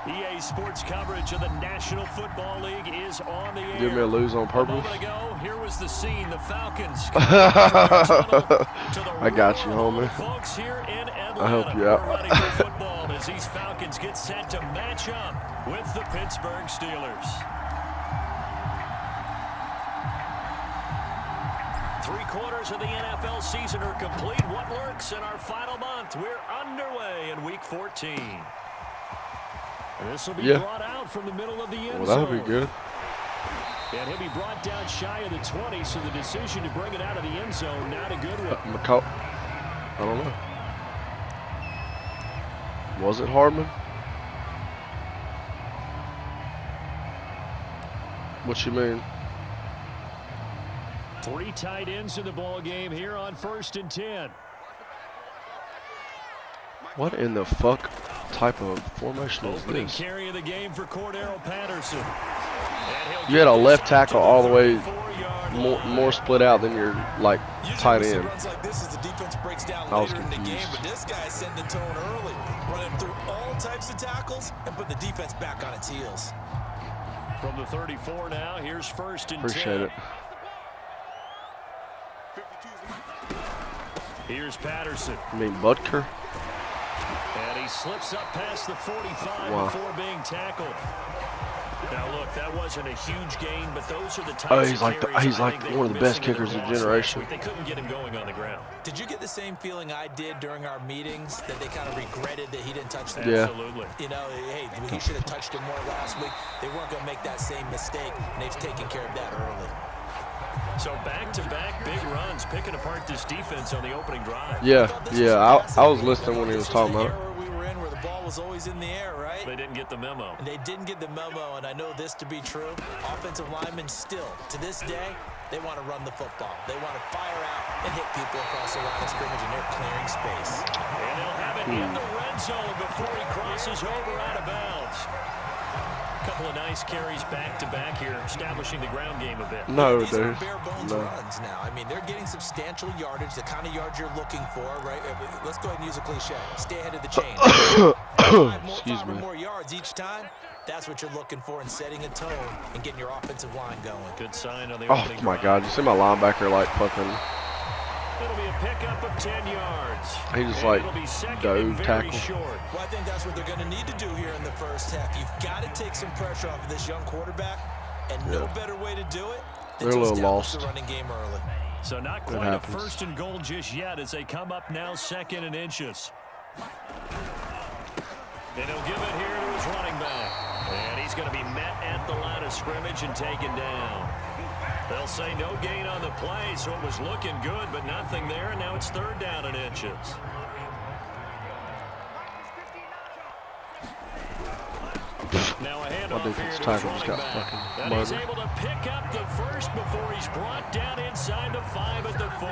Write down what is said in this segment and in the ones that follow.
EA Sports coverage of the National Football League is on the air. Give me a lose on purpose. A moment ago, here was the scene. The Falcons. I got you, homie. Folks here in Atlanta. I help you out. We're ready for football as these Falcons get set to match up with the Pittsburgh Steelers. 3/4 of the NFL season are complete. What lurks in our final month? We're underway in Week 14. This will be brought out from the middle of the end zone. Well, that'll be good. And he'll be brought down shy of the 20, so the decision to bring it out of the end zone, not a good one. I don't know. Was it Hardman? What you mean? 3 tight ends in the ball game here on 1st and 10. What in the fuck type of formation is Opening this? carry of the game for Cordero Patterson. You had a left tackle all the way more split out than your like tight end. I was confused. But this guy's sending tone early, running through all types of tackles and put the defense back on its heels. From the 34 now, here's 1st and 10. Appreciate it. Here's Patterson. I mean Butker. And he slips up past the 45 before being tackled. Now look, that wasn't a huge gain, but those are the types he's like one of the best kickers of the generation. They couldn't get him going on the ground. Did you get the same feeling I did during our meetings, that they kind of regretted that he didn't touch them? Yeah. Absolutely. You know, hey, he should have touched him more last week. They weren't going to make that same mistake, and they've taken care of that early. So back-to-back big runs, picking apart this defense on the opening drive. Yeah. I was listening when he was talking about it. We were in where the ball was always in the air, right? They didn't get the memo. And they didn't get the memo, and I know this to be true. Offensive linemen still, to this day, they want to run the football. They want to fire out and hit people across the line of scrimmage, and they're clearing space. And they'll have it in the red zone before he crosses over out of bounds. Couple of nice carries back-to-back here, establishing the ground game a bit. No, these dude. are bare-bones runs now. I mean, they're getting substantial yardage, the kind of yards you're looking for, right? Let's go ahead and use a cliche. Stay ahead of the chain. Five or more yards each time. That's what you're looking for in setting a tone and getting your offensive line going. Good sign on the opening drive. God, you see my linebacker like fucking. It'll be a pickup of 10 yards. He just like dove tackle. Well, I think that's what they're going to need to do here in the first half. You've got to take some pressure off of this young quarterback, and no better way to do it than to establish the running game early. So not quite a 1st and goal just yet as they come up now 2nd and inches. And he'll give it here to his running back. And he's going to be met at the line of scrimmage and taken down. They'll say no gain on the play, so it was looking good, but nothing there, and now it's 3rd down and inches. Now a handoff here to his running back. And he's able to pick up the first before he's brought down inside the 5 at the 4.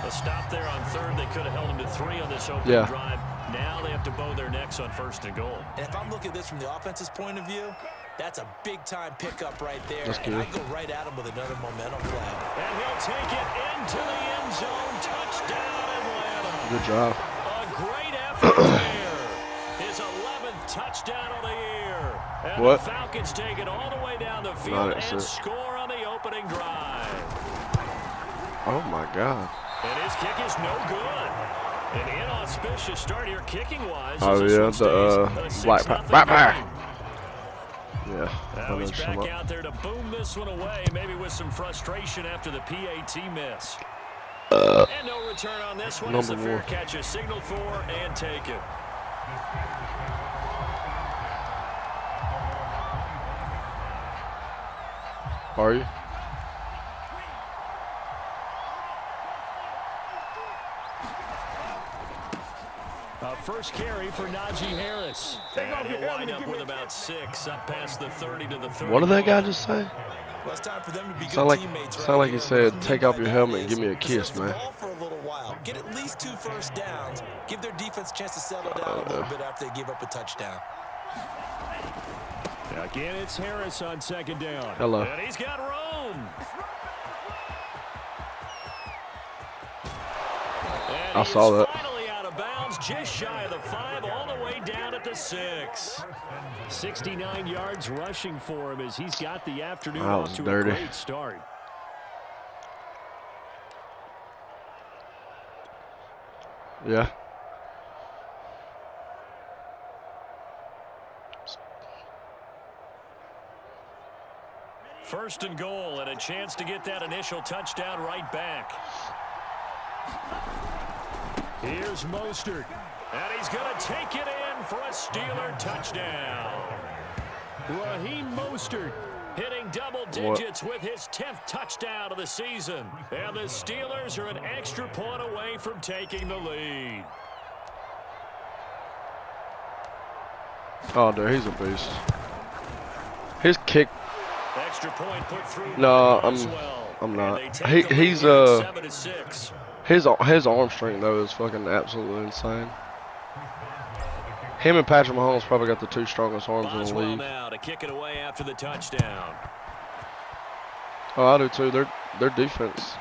A stop there on 3rd. They could have held him to 3 on this opening drive. Now they have to bow their necks on 1st and goal. And if I'm looking at this from the offense's point of view, that's a big-time pickup right there. And I go right at him with another momentum play. And he'll take it into the end zone. Touchdown, Atlanta. Good job. A great effort there. His 11th touchdown of the year. And the Falcons take it all the way down the field and score on the opening drive. Oh, my God. And his kick is no good. An inauspicious start here kicking-wise. Oh, yeah, the black power. Yeah. Now he's back out there to boom this one away, maybe with some frustration after the PAT miss. And no return on this one as the fair catch is signaled for and taken. Are you? First carry for Najee Harris. And he'll wind up with about 6 up past the 30 to the 30. What did that guy just say? Well, it's time for them to be sound like he said, take off your helmet and give me a kiss, man. For a little while. Get at least 2 first downs. Give their defense a chance to settle down a little bit after they give up a touchdown. Again, it's Harris on 2nd down. Hello. And he's got room. I saw that. Finally out of bounds downs just shy of the 5, all the way down at the 6. 69 yards rushing for him as he's got the afternoon off to a great start. Yeah. First and goal, and a chance to get that initial touchdown right back. Here's Mostert, and he's going to take it in for a Steeler touchdown. Raheem Mostert hitting double digits with his 10th touchdown of the season. And the Steelers are an extra point away from taking the lead. Oh, dude, he's a beast. His kick. Extra point put through. No, I'm not. He's his arm strength though is fucking absolutely insane. Him and Patrick Mahomes probably got the 2 strongest arms in the league. Now to kick it away after the touchdown. Oh, I do too. Their defense.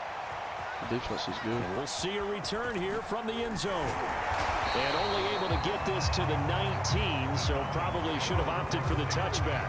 The defense is good. We'll see a return here from the end zone. And only able to get this to the 19, so probably should have opted for the touchback.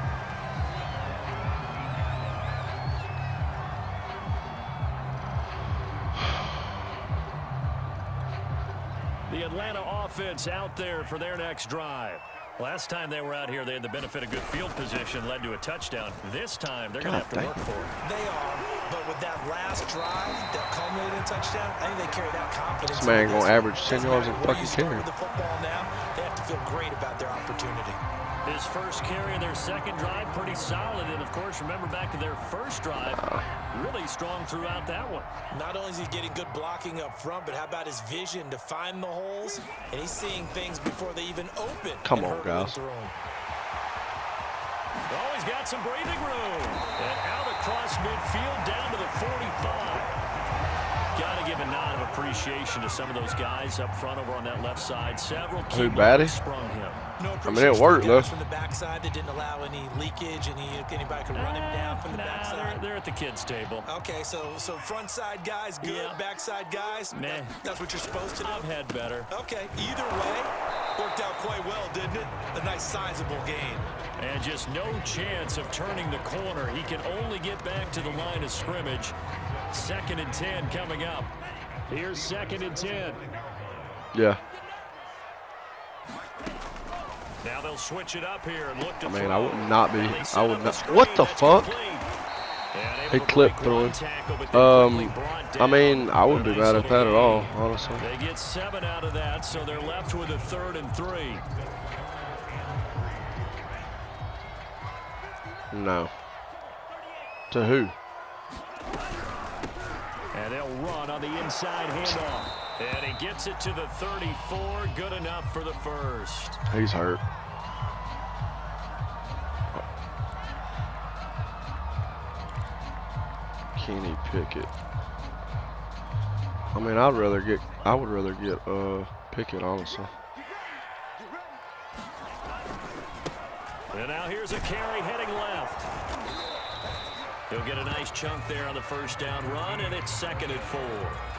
The Atlanta offense out there for their next drive. Last time they were out here, they had the benefit of good field position, led to a touchdown. This time, they're going to have to work for it. They are, but with that last drive that culminated in a touchdown, I think they carry that confidence. This man going to average 10 yards a fucking carry. With the football now, they have to feel great about their opportunity. His first carry in their second drive, pretty solid. And, of course, remember back to their first drive, really strong throughout that one. Not only is he getting good blocking up front, but how about his vision to find the holes? And he's seeing things before they even open. Come on, guys. Oh, he's got some breathing room. And out across midfield down to the 45. Got to give a nod of appreciation to some of those guys up front over on that left side. Several key blocks sprung him. No, I mean, it worked, though. From the backside, they didn't allow any leakage, and anybody could run him down from the backside. They're at the kids' table. Okay, so front side guys good, backside guys. Nah. That's what you're supposed to do. I've had better. Okay, either way, worked out quite well, didn't it? A nice sizable gain. And just no chance of turning the corner. He can only get back to the line of scrimmage. 2nd and 10 coming up. Here's 2nd and 10. Yeah. Now they'll switch it up here and look to I mean, throw. I would not be. I would not. What the fuck? He clipped through him. I mean, I wouldn't be mad at that at all, honestly. They get 7 out of that, so they're left with a 3rd and 3. No. To who? And they'll run on the inside handoff. And he gets it to the 34. Good enough for the first. He's hurt. Kenny Pickett. I mean, I would rather get Pickett, honestly. And now here's a carry heading left. He'll get a nice chunk there on the first down run, and it's 2nd and 4.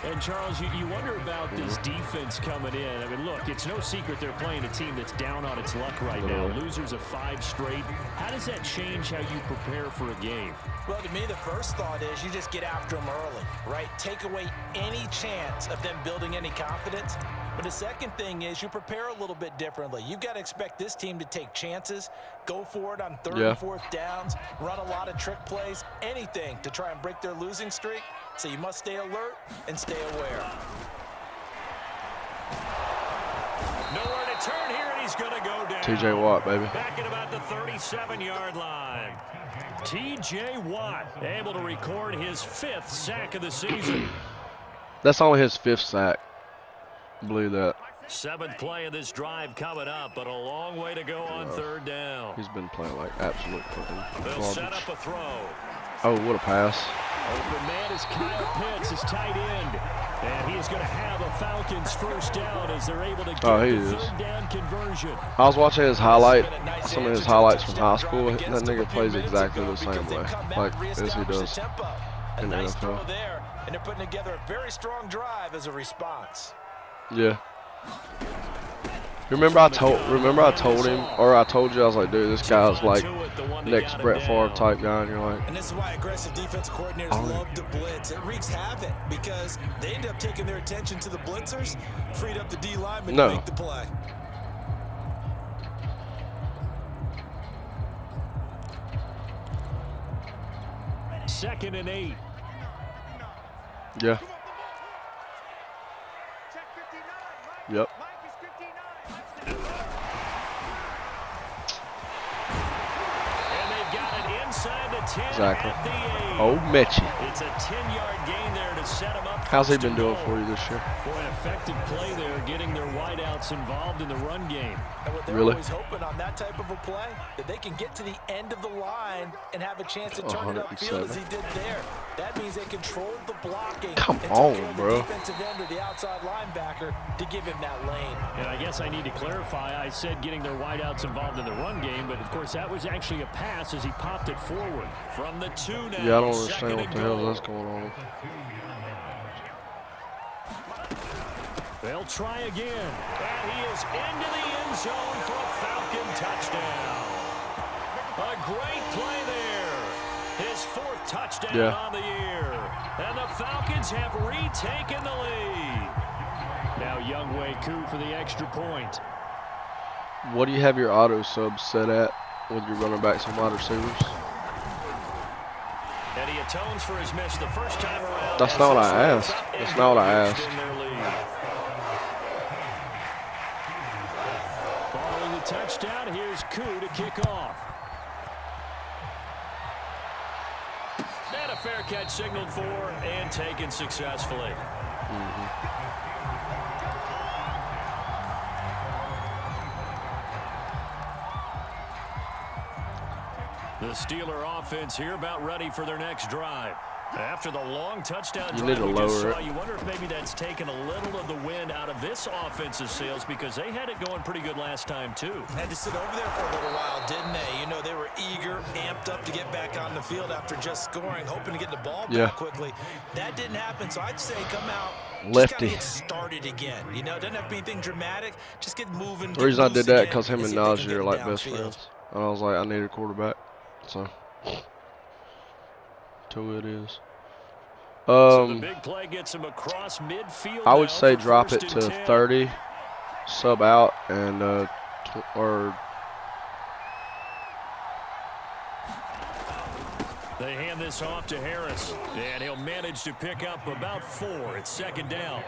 And, Charles, you wonder about this defense coming in. I mean, look, it's no secret they're playing a team that's down on its luck right now. Losers of 5 straight. How does that change how you prepare for a game? Well, to me, the first thought is you just get after them early, right? Take away any chance of them building any confidence. But the second thing is you prepare a little bit differently. You've got to expect this team to take chances, go for it on 3rd and 4th downs, run a lot of trick plays, anything to try and break their losing streak. So you must stay alert and stay aware. Nowhere to turn here, and he's going to go down. T.J. Watt, baby. Back at about the 37-yard line. T.J. Watt able to record his 5th sack of the season. That's only his 5th sack. I believe that. 7th play of this drive coming up, but a long way to go on 3rd down. He's been playing like absolute fucking They'll garbage. set up a throw. Oh, what a pass. Open man is Kyle Pitts, his tight end. And he is going to have a Falcons first down as they're able to get the 3rd down conversion. I was watching his some of his highlights from high school. That nigga plays exactly the same way, like as he does in the NFL. And they're putting together a very strong drive as a response. Yeah. Remember I told him, or I told you, I was like, dude, this guy's like next Brett Favre type guy, and you're like, and this is why aggressive defensive coordinators love to blitz. It wreaks havoc because they end up taking their attention to the blitzers, freed up the D lineman to make the play. Second and 8. Yeah. Yep. And they've got it inside the 10 Exactly. at the 8. Oh, Mitchie. It's a 10-yard gain there to set them up. How's he been doing for you this year? Boy, an effective play there, getting their wideouts involved in the run game. And what they're Really? always hoping on that type of a play, that they can get to the end of the line and have a chance to turn it upfield as he did there. That means they controlled the blocking. Come and on, took care of bro. the defensive end or the outside linebacker to give him that lane. And I guess I need to clarify, I said getting their wideouts involved in the run game, but of course that was actually a pass as he popped it forward. From the 2 now. Yeah, I don't understand what the hell is going on. They'll try again. And he is into the end zone for a Falcon touchdown. A great play there. His 4th touchdown on the year. And the Falcons have retaken the lead. Now Younghoe Koo for the extra point. What do you have your auto subs set at with your running backs and wide receivers? And he atones for his miss the first time around. That's not what I asked. That's not what I asked. Following the touchdown, here's Koo to kick off. And a fair catch signaled for and taken successfully. The Steeler offense here about ready for their next drive. After the long touchdown drive we just saw, you wonder if maybe that's taken a little of the wind out of this offensive sails because they had it going pretty good last time too. Had to sit over there for a little while, didn't they? You know, they were eager, amped up to get back on the field after just scoring, hoping to get the ball back quickly. That didn't happen, so I'd say come out, just gotta get started again. You know, it doesn't have to be anything dramatic. Just get moving. The reason I did that because him and Najee are like best friends. And I was like, I need a quarterback. So it is. So the big play gets him across midfield. I would say drop it to 30, sub out, and or they hand this off to Harris, and he'll manage to pick up about 4. It's second down.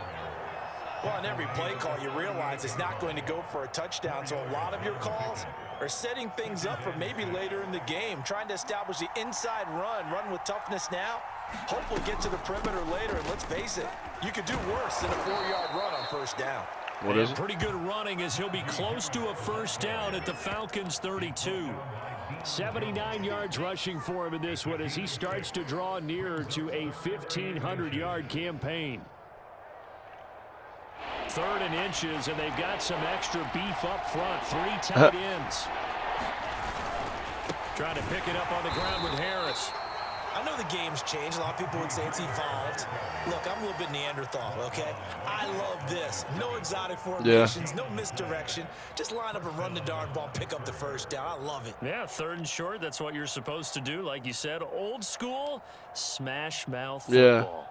Well, on every play call, you realize it's not going to go for a touchdown, so a lot of your calls are setting things up for maybe later in the game, trying to establish the inside run with toughness now, hopefully get to the perimeter later, and let's face it, you could do worse than a 4-yard run on first down. What is it? Pretty good running as he'll be close to a first down at the Falcons' 32. 79 yards rushing for him in this one as he starts to draw nearer to a 1,500-yard campaign. 3rd and inches, and they've got some extra beef up front. 3 tight ends. Trying to pick it up on the ground with Harris. I know the game's changed. A lot of people would say it's evolved. Look, I'm a little bit Neanderthal, okay? I love this. No exotic formations, no misdirection. Just line up and run the darn ball, pick up the first down. I love it. Yeah, 3rd and short. That's what you're supposed to do. Like you said, old school, smash mouth football. Yeah.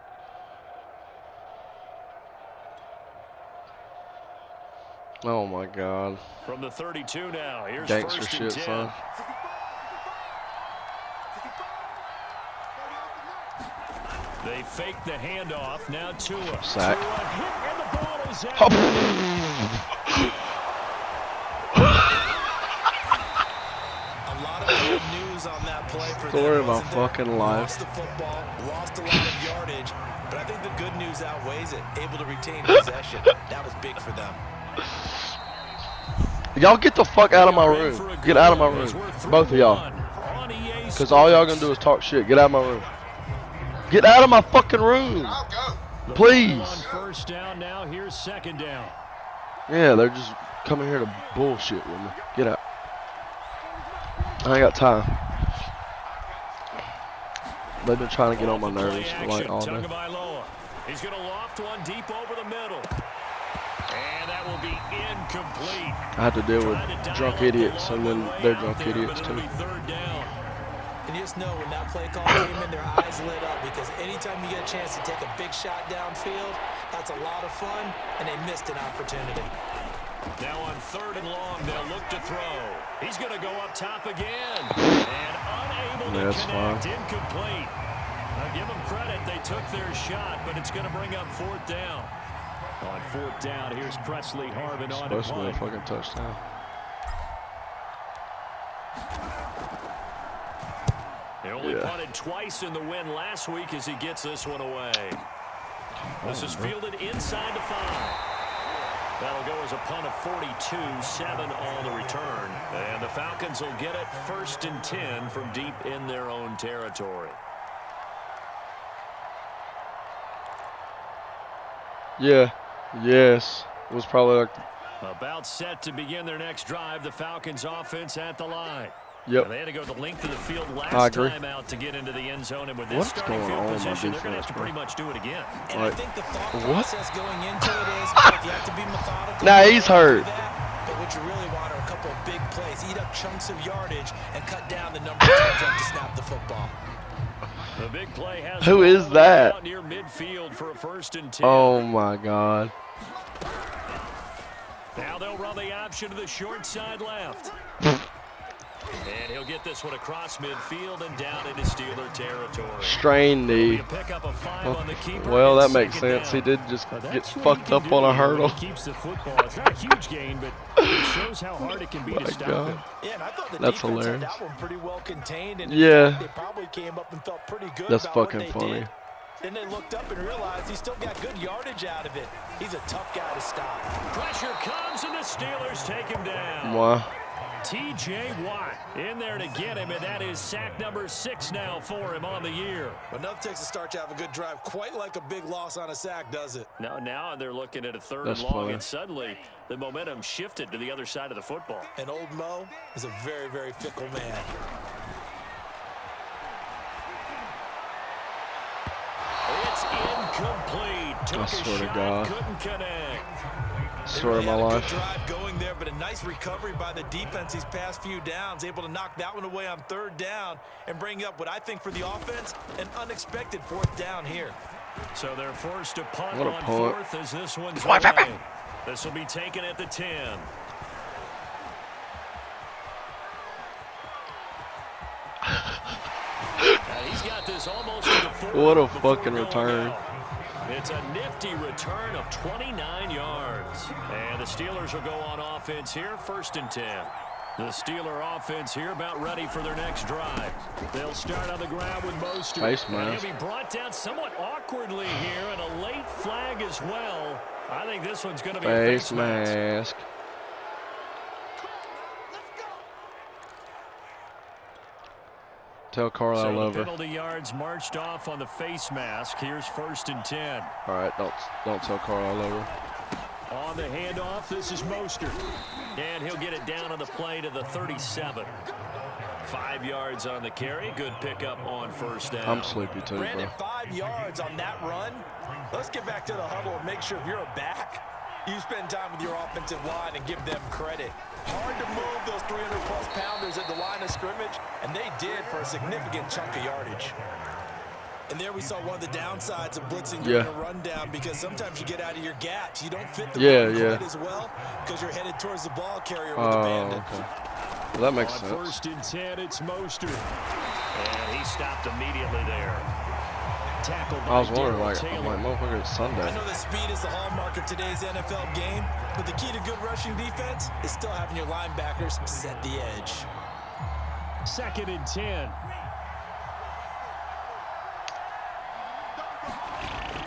Oh my God. From the 32 now. Here's gangster first shit, and 10. son. They fake the handoff. Now Tua. Sack. Tua hit, and the ball is out. A lot of good news on that play for them. Story of my fucking life. Lost the football, lost a lot of yardage, but I think the good news outweighs it. Able to retain possession. That was big for them. Y'all get the fuck out of my room. Get out of my room. Both of y'all. Because all y'all gonna do is talk shit. Get out of my room. Get out of my fucking room. Please. First down now. Here's second down. Yeah, they're just coming here to bullshit with me. Get out. I ain't got time. They've been trying to get on my nerves like all day. He's going to loft one deep over the middle. And that will be incomplete. I have to deal with drunk idiots, and then they're drunk idiots too. Third down. And you just know when that play call came in, their eyes lit up, because anytime you get a chance to take a big shot downfield, that's a lot of fun, and they missed an opportunity. Now on 3rd and long, they'll look to throw. He's going to go up top again. And unable to connect. Incomplete. Now give them credit. They took their shot, but it's going to bring up 4th down. On 4th down, here's Presley Harvin on the Supposed to be a fucking touchdown. They only punted twice in the win last week as he gets this one away. This is fielded inside the 5. That'll go as a punt of 42, 7 on the return. And the Falcons will get it 1st and 10 from deep in their own territory. Yeah. Yes. It was probably like... About set to begin their next drive. The Falcons offense at the line. Yep. They had to go the length of the field last time out to get into the end zone, and with this starting field position, they're going to have to pretty much do it again. And I think the thought process going into it is you have to be methodical. Nah, he's hurt. But what you really want are a couple of big plays, eat up chunks of yardage, and cut down the number of times you have to snap the football. The big play has Who is that? Near midfield for a 1st and 10. Oh my God. Now they'll run the option to the short side left. And he'll get this one across midfield and down into Steeler territory. Strained knee. Well, that makes sense. He did just get fucked up on a hurdle. Keeps the football. It's not a huge gain, but it shows how hard it can be to stop him. Yeah, and I thought the that's defense hilarious. had that one pretty well contained, and yeah, they probably came up and felt pretty good. That's about fucking what they funny. Did. Then they looked up and realized he still got good yardage out of it. He's a tough guy to stop. Pressure comes, and the Steelers take him down. Wow. T.J. Watt in there to get him, and that is sack number 6 now for him on the year. But nothing takes a start to have a good drive, quite like a big loss on a sack, does it? Now they're looking at a 3rd That's and long, funny. and suddenly the momentum shifted to the other side of the football. And old Mo is a very, very fickle man. It's incomplete. I swear to God. Couldn't connect. Story of my life. Good drive going there, but a nice recovery by the defense these past few downs, able to knock that one away on 3rd down and bring up what I think for the offense, an unexpected 4th down here. So they're forced to punt What a on punt. 4th as this one's away. This will be taken at the 10. He's got this almost to the 4. What a fucking return. It's a nifty return of 29 yards. And the Steelers will go on offense here, 1st and 10. The Steeler offense here about ready for their next drive. They'll start on the ground with Mostert. Face And mask. he'll be brought down somewhat awkwardly here, and a late flag as well. I think this one's going to be a face mask. Tell Carl I love her. Penalty yards marched off on the face mask. Here's 1st and 10. All right, don't tell Carl I love her. On the handoff, this is Mostert. And he'll get it down on the play to the 37. 5 yards on the carry. Good pickup on 1st down. I'm sleepy too, Brandon, bro. 5 yards on that run. Let's get back to the huddle and make sure if you're a back, you spend time with your offensive line and give them credit. Hard to move those 300-plus pounders at the line of scrimmage, and they did for a significant chunk of yardage. And there we saw one of the downsides of blitzing during a rundown, because sometimes you get out of your gaps. You don't fit the run quite as well because you're headed towards the ball carrier with the bandit. Okay. Well, that makes sense. 1st and 10, it's Mostert. And he stopped immediately there. Tackled by I was wondering, like, Taylor. I'm like, motherfucker, it's Sunday. I know that speed is the hallmark of today's NFL game, but the key to good rushing defense is still having your linebackers set the edge. 2nd and 10.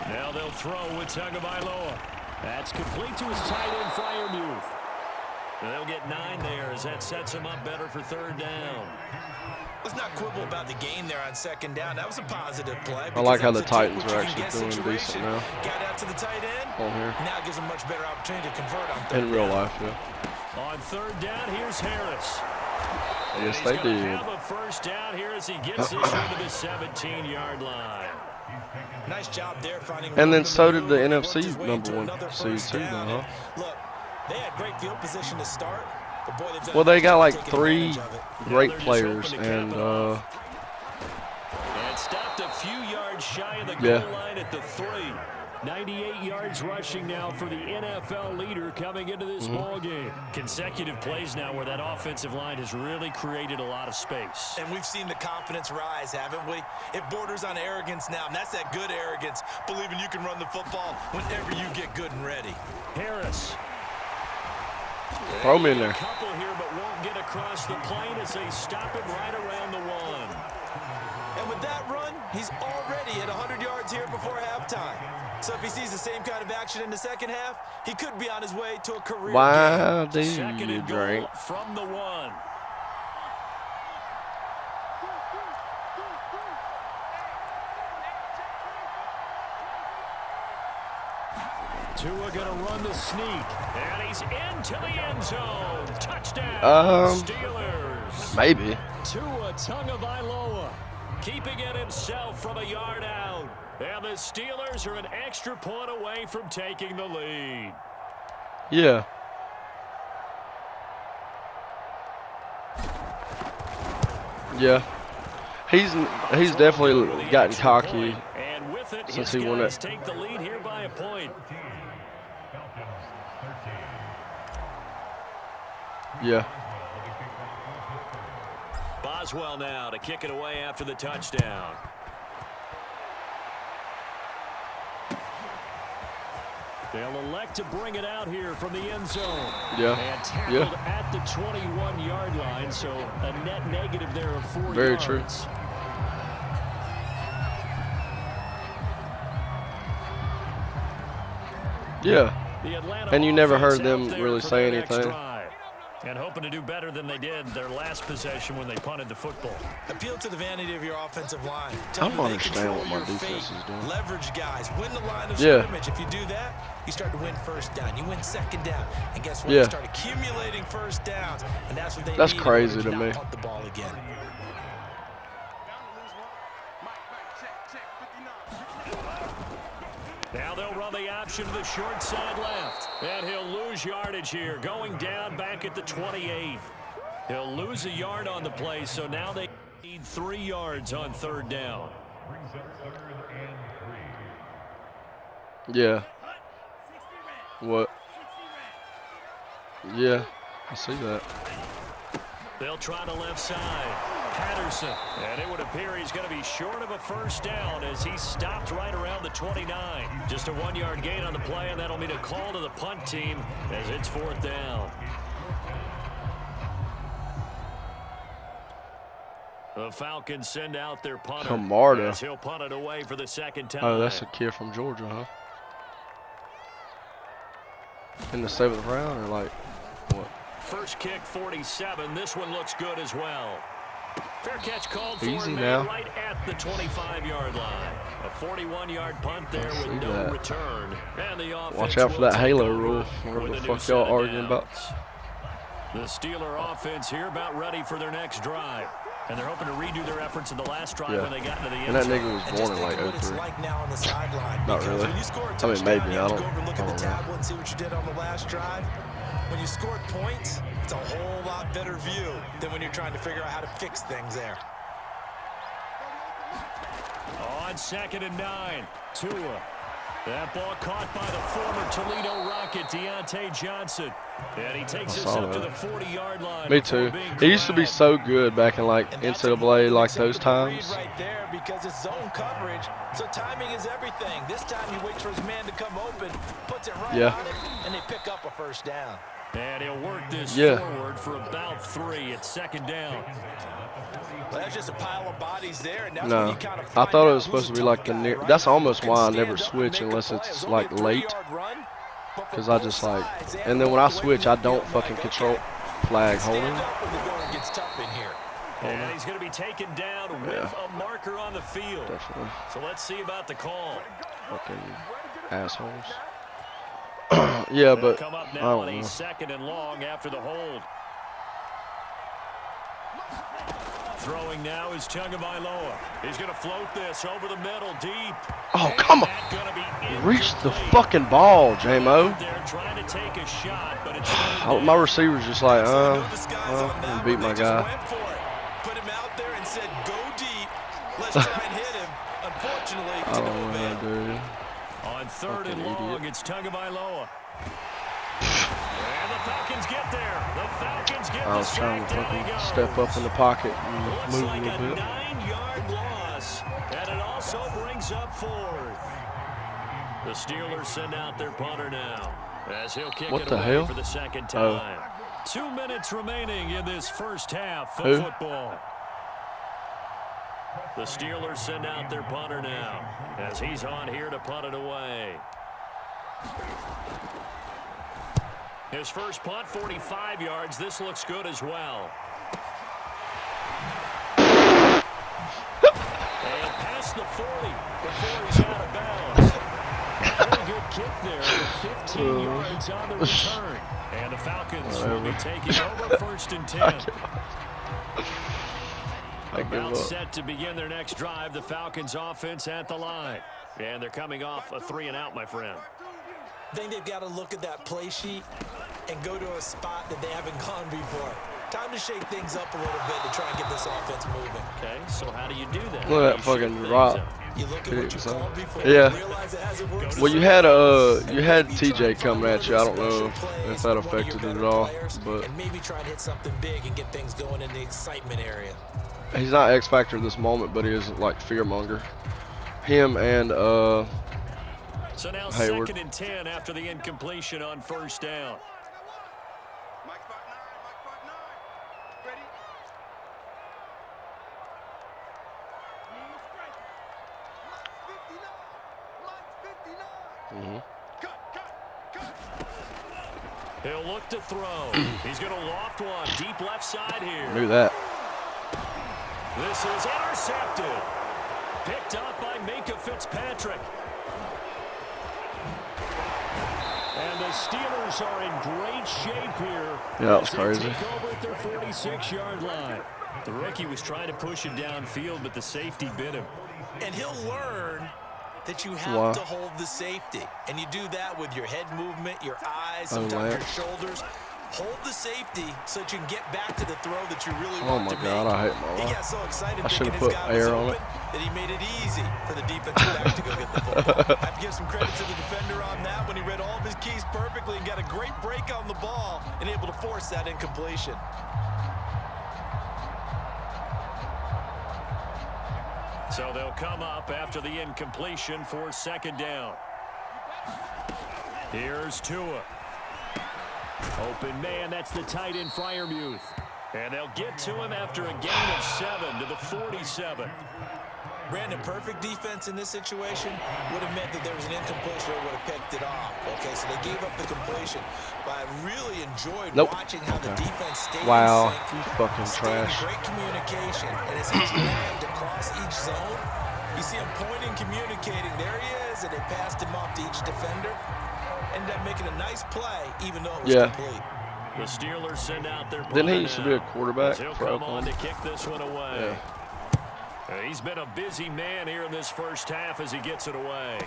Now they'll throw with Tagovailoa. That's complete to his tight end, Freiermuth. They'll get 9 there as that sets him up better for 3rd down. Let's not quibble about the gain there on 2nd down. That was a positive play. I like how the Titans are actually doing decent now. Got out to the tight end. On here. Now it gives them much better opportunity to convert on 3rd down. In real life, yeah. On 3rd down, here's Harris. Yes, they did. Have a 1st down here as he gets this one to the 17-yard line. Nice job there finding. And then so did the NFC #1 seed too, though, huh? Look, they had great field position to start. But boy, well, they got like 3 great players, and stopped a few yards shy of the goal line at the 3. 98 yards rushing now for the NFL leader coming into this ball game. Consecutive plays now where that offensive line has really created a lot of space. And we've seen the confidence rise, haven't we? It borders on arrogance now, and that's that good arrogance, believing you can run the football whenever you get good and ready. Harris. Throw me in there. A couple here, but won't get across the plane as they stop him right around the 1. And with that run, he's already at 100 yards here before halftime. So if he sees the same kind of action in the second half, he could be on his way to a career Wow, game. Second and goal from the 1. Tua gonna run the sneak, and he's into the end zone. Touchdown, Steelers. Maybe. Tua Tagovailoa keeping it himself from a yard out. And the Steelers are an extra point away from taking the lead. Yeah. Yeah. He's definitely gotten cocky and with it, since he won it. Take the lead here by a point. Yeah. Boswell now to kick it away after the touchdown. They'll elect to bring it out here from the end zone. Yeah. And tackled at the 21-yard line, so a net negative there of 4 yards. Very true. Yeah. And you never heard them really say anything. And hoping to do better than they did their last possession when they punted the football. Appeal to the vanity of your offensive line. I don't understand what my defense is doing. Leverage guys. Win the line of scrimmage. If you do that, you start to win first down. You win second down. And guess what? You start accumulating first downs. And that's what they That's need crazy to me. not punt the ball again. Now they'll run the option to the short side left. And he'll lose yardage here, going down back at the 28. He'll lose a yard on the play, so now they need 3 yards on 3rd down. Yeah. What? Yeah, I see that. They'll try the left side. Patterson, and it would appear he's going to be short of a first down as he stopped right around the 29. Just a 1-yard gain on the play, and that'll mean a call to the punt team as it's 4th down. The Falcons send out their punter. Camarda. As he'll punt it away for the 2nd time. Oh, that's a kid from Georgia, huh? In the 7th round, or like what? First kick, 47. This one looks good as well. Fair catch called for Easy now. Right at the 25-yard line. A 41-yard punt there with no return. And the offense watch out for that halo rule. Whatever the fuck y'all arguing about. The Steeler offense here about ready for their next drive. And they're hoping to redo their efforts in the last drive when they got into the end zone. And that nigga was born in like 03. Not really. I mean, maybe. I don't know. And see what you did on the last drive. When you scored points, it's a whole lot better view than when you're trying to figure out how to fix things there. On 2nd and 9, Tua. That ball caught by the former Toledo Rocket, Deontay Johnson. And he takes us up to the 40-yard line. Me too. He used to be so good back in like NCAA, like those times. Right there because it's zone coverage, so timing is everything. This time he waits for his man to come open, puts it right on it, and they pick up a first down. And he'll work this forward for about 3 at 2nd down. Well, that's just a pile of bodies there, and that's no, when you kind of I thought it was supposed to be like the near. That's almost why I never switch unless it's like late. Because I just like, and then when I switch, I don't fucking control flag holding. And he's going to be taken down with a marker on the field. Definitely. So let's see about the call. Fucking assholes. Yeah, but come up I now don't on know. a 2nd and long after the hold. Throwing now is Tagovailoa. He's going to float this over the middle deep. Oh, come on. Reach the fucking ball, J-Mo. They're trying to take a shot, but it's my receiver's just like, I'm gonna beat my guy. Put him out there and said, go deep. Let's try and hit him. Unfortunately, to no avail. Dude. On third and long, it's Tagovailoa. And the Falcons get there. The Falcons get I was trying to fucking step up in the pocket and move a little bit. 9-yard loss, and it also brings up fourth. The Steelers send out their punter now, as he'll kick it away for the second time. 2 minutes remaining in this first half of football. The Steelers send out their punter now, as he's on here to punt it away. His first punt, 45 yards. This looks good as well. And past the 40 before he's out of bounds. Very good kick there with 15 yards on the return. And the Falcons will be taking over first and 10. About set to begin their next drive. The Falcons offense at the line. And they're coming off a 3-and-out, my friend. I think they've got to look at that play sheet and go to a spot that they haven't gone before. Time to shake things up a little bit to try and get this offense moving. Okay, so how do you do that? Look at that fucking drop. You look at what you called before. Yeah. Realize it hasn't worked. Well, you had TJ coming at you. I don't know if that affected it at all, but and maybe try and hit something big and get things going in the excitement area. He's not X Factor at this moment, but he is like fearmonger. Him and so now Hayward. 2nd and 10 after the incompletion on first down. He'll look to throw. He's going to loft one deep left side here. Knew that. This is intercepted. Picked up by Minka Fitzpatrick. And the Steelers are in great shape here. Yeah, that was crazy. Take over at their 46-yard line. The rookie was trying to push him downfield, but the safety bit him. And he'll learn that you have to hold the safety. And you do that with your head movement, your eyes, sometimes your shoulders. Hold the safety so that you can get back to the throw that you really want to make. Oh, my God, I hate my life. He got so excited I should thinking have his put guy was air on open it. that he made it easy for the defensive back to go get the football. I have to give some credit to the defender on that when he read all of his keys perfectly and got a great break on the ball and able to force that incompletion. So they'll come up after the incompletion for second down. Here's Tua. Open man, that's the tight end Freiermuth. And they'll get to him after a gain of 7 to the 47. Brandon, perfect defense in this situation would have meant that there was an incompletion or would have picked it off. Okay, so they gave up the completion. But I really enjoyed watching how the defense stayed in sync. You fucking trash. Great communication. And as he dragged across each zone, you see him pointing, communicating. There he is, and they passed him off to each defender. Ended up making a nice play, even though it was complete. The Steelers send out their Didn't he used to be a quarterback for Oklahoma? On Oklahoma? to kick this one away. Yeah. He's been a busy man here in this first half as he gets it away.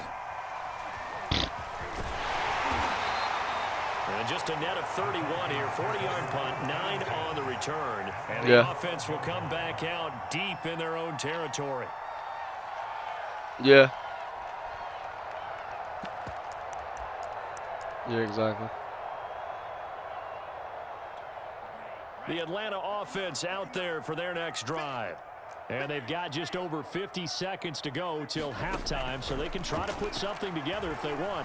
And just a net of 31 here, 40-yard punt, 9 on the return. And the offense will come back out deep in their own territory. Yeah. Yeah, exactly. The Atlanta offense out there for their next drive. And they've got just over 50 seconds to go till halftime, so they can try to put something together if they want.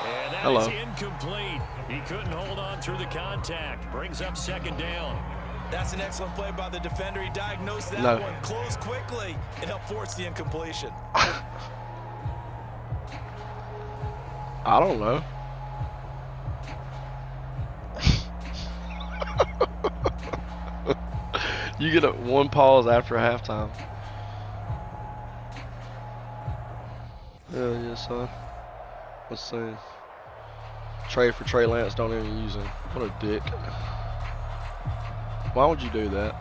And that is incomplete. He couldn't hold on through the contact. Brings up second down. That's an excellent play by the defender. He diagnosed that one, closed quickly, and helped force the incompletion. I don't know. You get one pause after halftime. Yeah, son. Let's see. Trade for Trey Lance, don't even use him. What a dick. Why would you do that?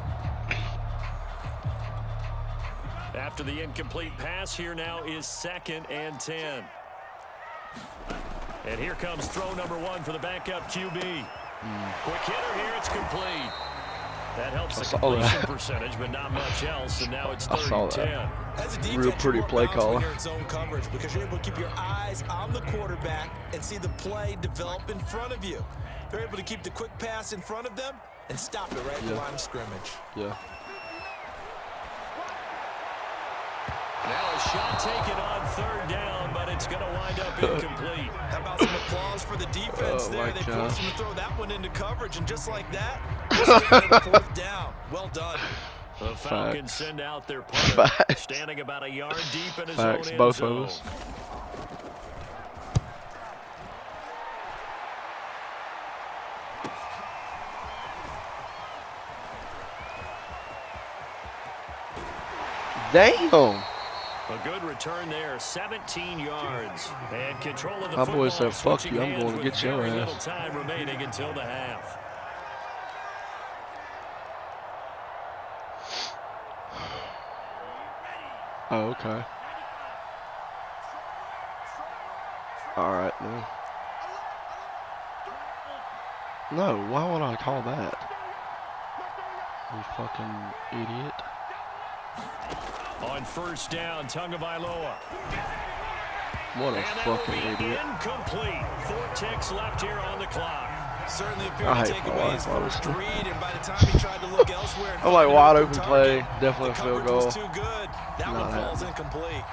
After the incomplete pass, here now is 2nd and 10. And here comes throw number 1 for the backup QB. Quick hitter here, it's complete. That helps the completion percentage, but not much else, and now it's 3rd and 10. As a defense, real pretty play caller. You're in zone coverage because you're able to keep your eyes on the quarterback and see the play develop in front of you. They're able to keep the quick pass in front of them and stop it right at the line of scrimmage. Yeah. Now a shot taken on 3rd down, but it's going to wind up incomplete. How about some applause for the defense there? They forced him to throw that one into coverage, and just like that, 4th down. Well done. The Falcons send out their punter, standing about a yard deep in his own end both zone. of us. Damn. A good return there, 17 yards. And control of the My football. boy said, fuck you, I'm going to get your very ass. little time remaining until the half. Oh, okay. All right, man. No, why would I call that? You fucking idiot. On 1st down, Tagovailoa. What a fucking idiot. Incomplete. 4 ticks left here on the clock. Certainly appeared to take away his first read, and by the time he tried to look elsewhere, I'm like wide open play, definitely a field goal. Was too good. That one falls incomplete.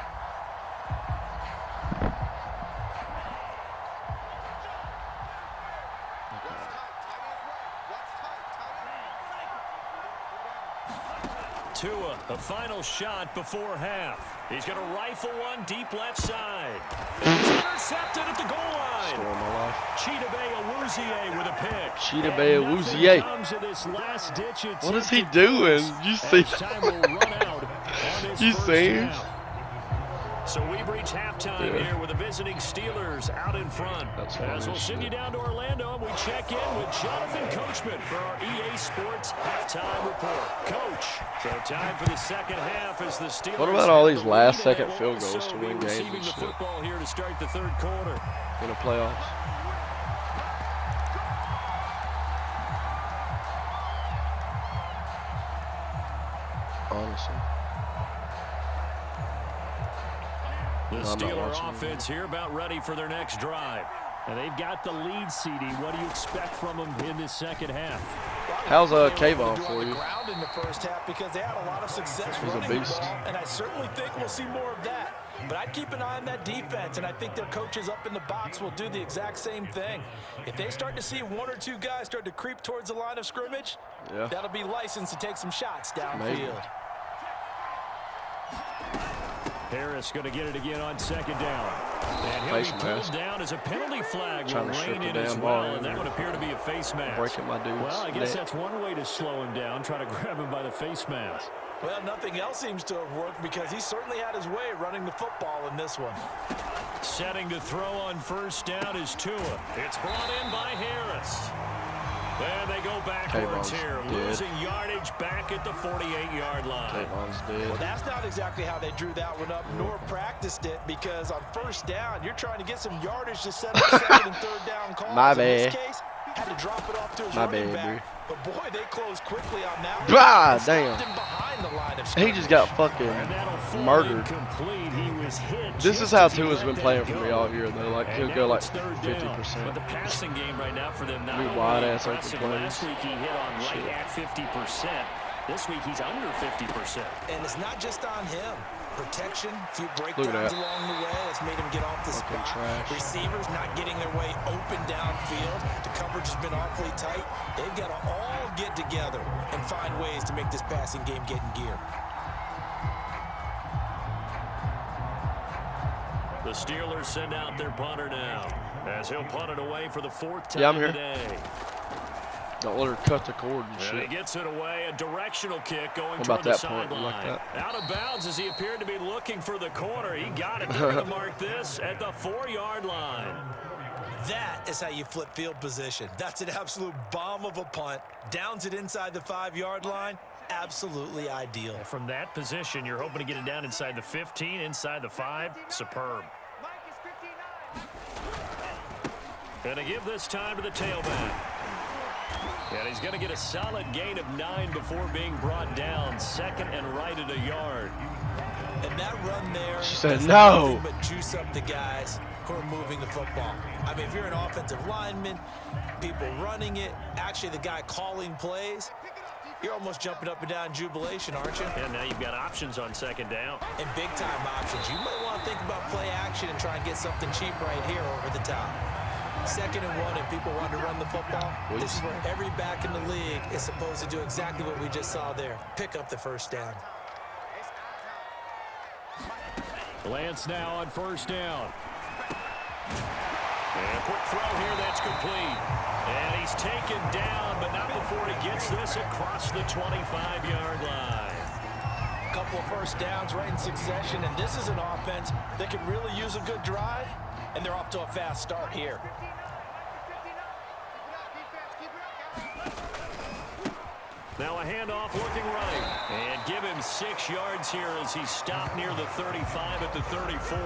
Tua, a final shot before half. He's going to rifle one deep left side. It's intercepted at the goal line. Story of my life. Chidobe with a pick. Chidobe What is he doing? You see? You see? So we've reached halftime here with the visiting Steelers out in front. As we'll send you down to Orlando, and we check in with Jonathan Coachman for our EA Sports halftime report. Coach, so time for the second half as the Steelers. What about all these last-second field goals to win games and shit? Football here to start the 3rd quarter. In the playoffs. Honestly. The Steeler offense here about ready for their next drive. And they've got the lead, CD. What do you expect from them in this second half? How's Kayvon for you? In the first half because they had a lot of success He's running a beast. the ball, and I certainly think we'll see more of that. But I'd keep an eye on that defense, and I think their coaches up in the box will do the exact same thing. If they start to see 1 or 2 guys start to creep towards the line of scrimmage, that'll be licensed to take some shots downfield. Harris going to get it again on 2nd down. And he'll be pulled down as a penalty flag will rain in as well, and that would appear to be a face mask. Breaking my dude's Well, I guess that's one way to slow him down, try to grab him by the face mask. Well, nothing else seems to have worked because he certainly had his way running the football in this one. Setting to throw on 1st down is Tua. It's brought in by Harris. And they go backwards here, losing yardage back at the 48-yard line. Kayvon's dead. Well, that's not exactly how they drew that one up, nor practiced it, because on 1st down, you're trying to get some yardage to set up 2nd and 3rd down calls. My in bad. this case, had to drop it off to his My running bad, back. But boy, they closed quickly on that one. God damn. Behind the line of He just got fucking murdered. This is how Tua's been playing for me all year, though. Like, he'll go like 50%. But the passing game right now for them, not only wide-ass open impressive. plays. Last week he hit on right at 50%. This week he's under 50%. And it's not just on him. Protection, a few breakdowns along the way that's made him get off the spot. Receivers not getting their way open downfield. The coverage has been awfully tight. They've got to all get together and find ways to make this passing game get in gear. The Steelers send out their punter now as he'll punt it away for the 4th time today. Don't let her cut the cord and shit. He gets it away, a directional kick going toward the sideline. Like out of bounds as he appeared to be looking for the corner. He got it. They're going to mark this at the 4-yard line. That is how you flip field position. That's an absolute bomb of a punt. Downs it inside the 5-yard line. Absolutely ideal. From that position, you're hoping to get it down inside the 15, inside the 5. Superb. And to give this time to the tailback. And he's going to get a solid gain of 9 before being brought down. Second and right at a yard. And that run there said no. But juice up the guys who are moving the football. I mean, if you're an offensive lineman, people running it, actually the guy calling plays, you're almost jumping up and down in jubilation, aren't you? And now you've got options on second down. And big-time options. You might want to think about play action and try and get something cheap right here over the top. 2nd and 1, and people want to run the football. This is where every back in the league is supposed to do exactly what we just saw there. Pick up the first down. Lance now on first down. And a quick throw here that's complete. And he's taken down, but not before he gets this across the 25-yard line. A couple of first downs right in succession, and this is an offense that can really use a good drive, and they're off to a fast start here. Now a handoff looking right. And give him 6 yards here as he stopped near the 35 at the 34.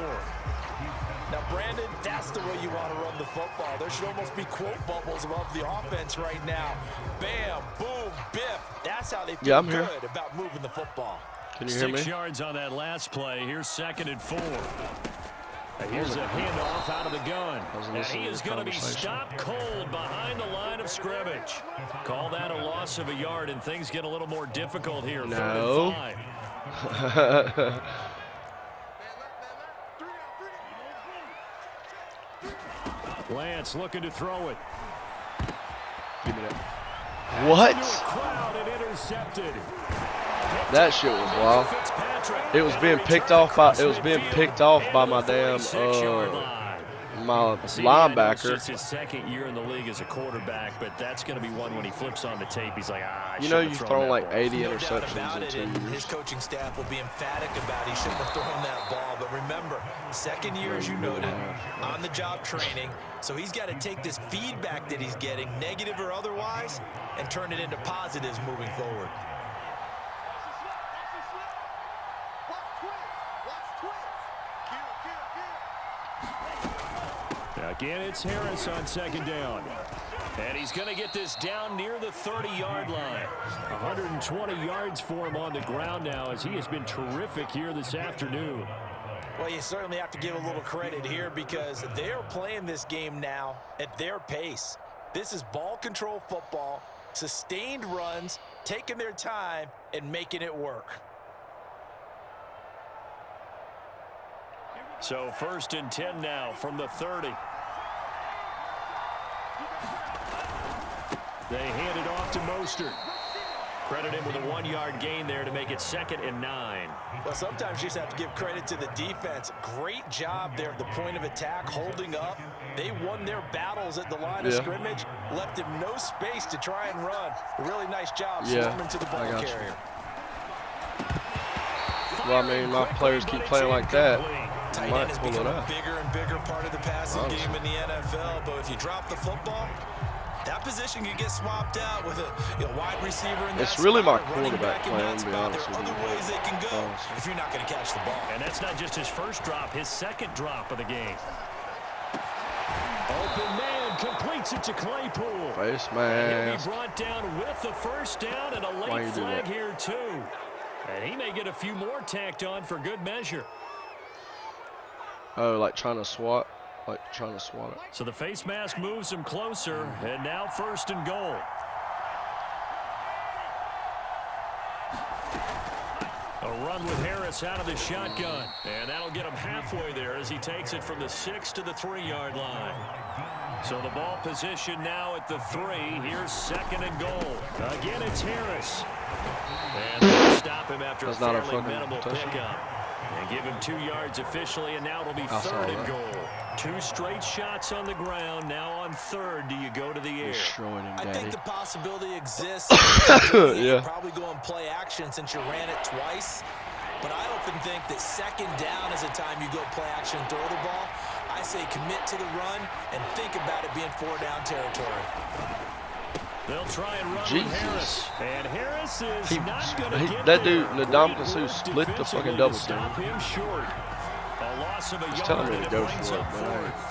Now, Brandon, that's the way you want to run the football. There should almost be quote bubbles above the offense right now. Bam, boom, biff. That's how they feel good about moving the football. Can you hear me? 6 yards on that last play. Here's 2nd and 4. Here's a handoff out of the gun. And he is going to be stopped cold behind the line of scrimmage. Call that a loss of a yard, and things get a little more difficult here. No. 3rd and 5. Lance looking to throw it. Give me that. What? Crowd and intercepted. That shit was wild. It was being picked off by my damn my linebacker. It's his 2nd year in the league as a quarterback, but that's going to be one when he flips on the tape. He's like, you know, you've thrown like 80 interceptions in 2 years. His coaching staff will be emphatic about he shouldn't have thrown that ball. But remember, 2nd year, as you noted, on-the-job training. So he's got to take this feedback that he's getting, negative or otherwise, and turn it into positives moving forward. Again, it's Harris on 2nd down. And he's going to get this down near the 30-yard line. 120 yards for him on the ground now as he has been terrific here this afternoon. Well, you certainly have to give a little credit here because they're playing this game now at their pace. This is ball control football, sustained runs, taking their time and making it work. So 1st and 10 now from the 30. They hand it off to Mostert. Credit him with a 1-yard gain there to make it 2nd and 9. Well, sometimes you just have to give credit to the defense. Great job there at the point of attack, holding up. They won their battles at the line of scrimmage, left him no space to try and run. A really nice job swarming to the ball carrier. Well, I mean, my players keep playing like that. Tight end has become a bigger and bigger part of the passing game in the NFL, but if you drop the football, that position can get swapped out with a wide receiver in that It's really my spot, quarterback playing, to be honest with you. There are other ways they can go if you're not going to catch the ball. And that's not just his first drop, his 2nd drop of the game. Open man completes it to Claypool. Face man. He'll be brought down with the first down and a late flag here too. And he may get a few more tacked on for good measure. Oh, like trying to swat? Like trying to swat it. So the face mask moves him closer, and now 1st and goal. A run with Harris out of the shotgun, and that'll get him halfway there as he takes it from the 6 to the 3-yard line. So the ball position now at the 3. Here's 2nd and goal. Again, it's Harris. And they'll stop him after a fairly minimal pickup. And give him 2 yards officially, and now it'll be 3rd and goal. 2 straight shots on the ground. Now on 3rd, do you go to the air? I think the possibility exists. Probably go and play action since you ran it twice. But I often think that 2nd down is a time you go play action and throw the ball. I say commit to the run and think about it being 4-down territory. They'll try and run with Harris. And Harris is not going to get that there. dude, Ndamukong split the fucking double team. Stop him short. A loss of a He's yard telling me and to it go brings for it, up man. fourth.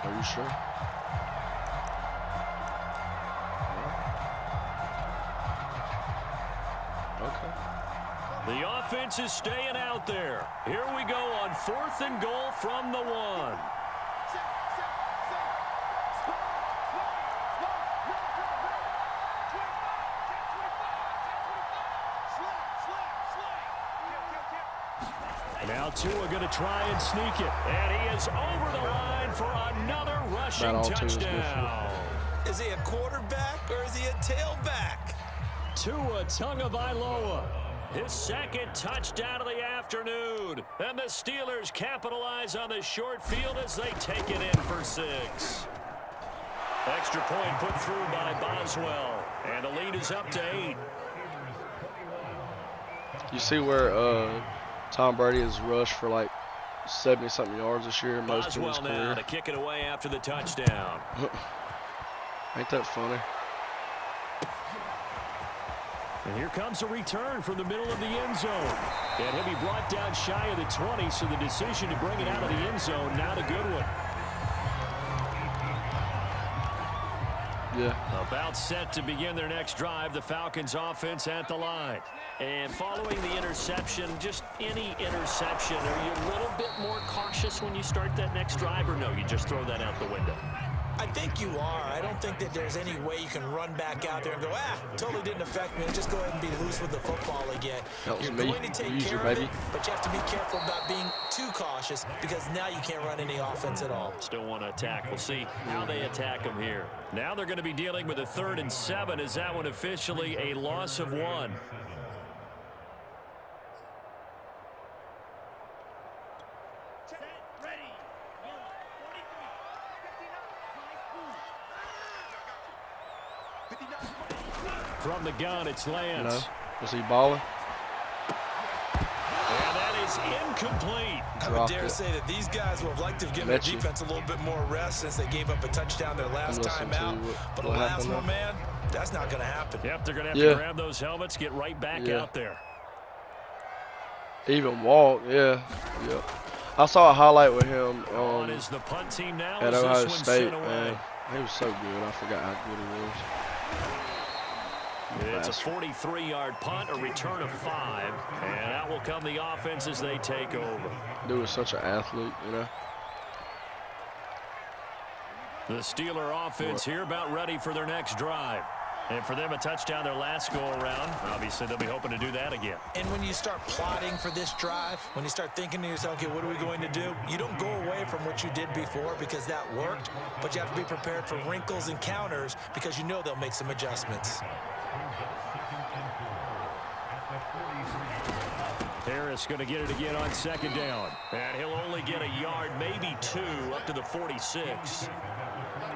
Are you sure? Okay. The offense is staying out there. Here we go on 4th and goal from the 1. Now Tua going to try and sneak it. And he is over the line for another rushing touchdown. Is he a quarterback or is he a tailback? Tua Tagovailoa, his second touchdown of the afternoon. And the Steelers capitalize on the short field as they take it in for 6. Extra point put through by Boswell. And the lead is up to 8. You see where Tom Brady has rushed for like 70-something yards this year, most of his career. Boswell now to kick it away after the touchdown. Ain't that funny? And here comes a return from the middle of the end zone. And he'll be brought down shy of the 20, so the decision to bring it out of the end zone, not a good one. Yeah. About set to begin their next drive, the Falcons offense at the line. And following the interception, just any interception, are you a little bit more cautious when you start that next drive, or no, you just throw that out the window? I think you are. I don't think that there's any way you can run back out there and go, totally didn't affect me, and just go ahead and be loose with the football again. You're going to take care of it, but you have to be careful about being too cautious because now you can't run any offense at all. Still want to attack. We'll see how they attack them here. Now they're going to be dealing with a 3rd and 7. Is that one officially a loss of 1? From the gun, it's Lance. No. Was he balling? And that is incomplete. I would dare say that these guys would have liked to have given their defense a little bit more rest since they gave up a touchdown their last time out. But the last one, man, that's not going to happen. Yep, they're going to have to grab those helmets, get right back out there. Even walk, yeah. I saw a highlight with him on is the punt team now at Ohio State, man. He was so good. I forgot how good he was. It's a 43-yard punt, a return of 5, and out will come the offense as they take over. Dude was such an athlete, you know. The Steeler offense here about ready for their next drive. And for them, a touchdown their last go-around. Obviously, they'll be hoping to do that again. And when you start plotting for this drive, when you start thinking to yourself, okay, what are we going to do? You don't go away from what you did before because that worked, but you have to be prepared for wrinkles and counters because you know they'll make some adjustments. Harris going to get it again on 2nd down. And he'll only get a yard, maybe 2, up to the 46.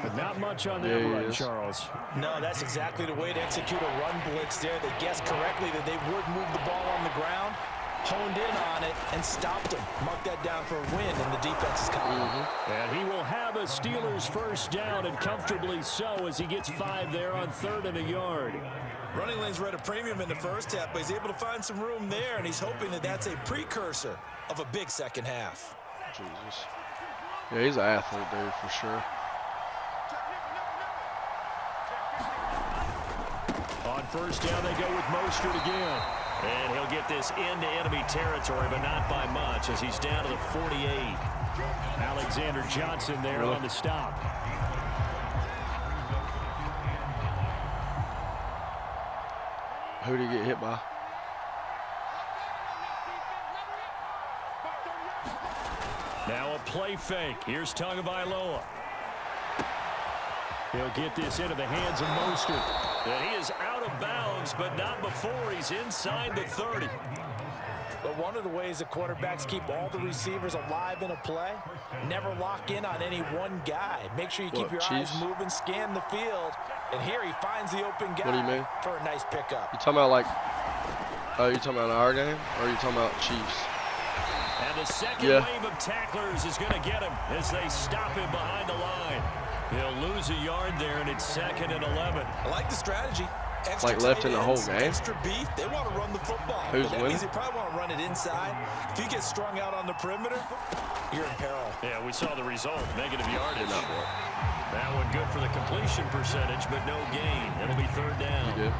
But not much on that run, Charles. No, that's exactly the way to execute a run blitz there. They guessed correctly that they would move the ball on the ground, honed in on it, and stopped them. Mark that down for a win, and the defense is coming. And he will have a Steelers 1st down, and comfortably so, as he gets 5 there on 3rd and a yard. Running lanes were at a premium in the first half, but he's able to find some room there, and he's hoping that that's a precursor of a big second half. Jesus. Yeah, he's an athlete, dude, for sure. On 1st down, they go with Mostert again. And he'll get this into enemy territory, but not by much, as he's down to the 48. Alexander Johnson there on the stop. Who did he get hit by? Now a play fake. Here's Tagovailoa. He'll get this into the hands of Mostert. And he is out of bounds, but not before he's inside the 30. But one of the ways that quarterbacks keep all the receivers alive in a play, never lock in on any one guy. Make sure you keep your eyes moving, scan the field, and here he finds the open guy. What do you mean? For a nice pickup. You talking about like, you talking about our game, or are you talking about Chiefs? And the second wave of tacklers is going to get him as they stop him behind the line. He'll lose a yard there, and it's 2nd and 11. I like the strategy. Extra like left in the whole game. Extra beef. They want to run the football. Who's that winning? means they probably want to run it inside. If you get strung out on the perimeter, you're in peril. Yeah, we saw the result. Negative yardage. That one good for the completion percentage, but no gain. It'll be 3rd down.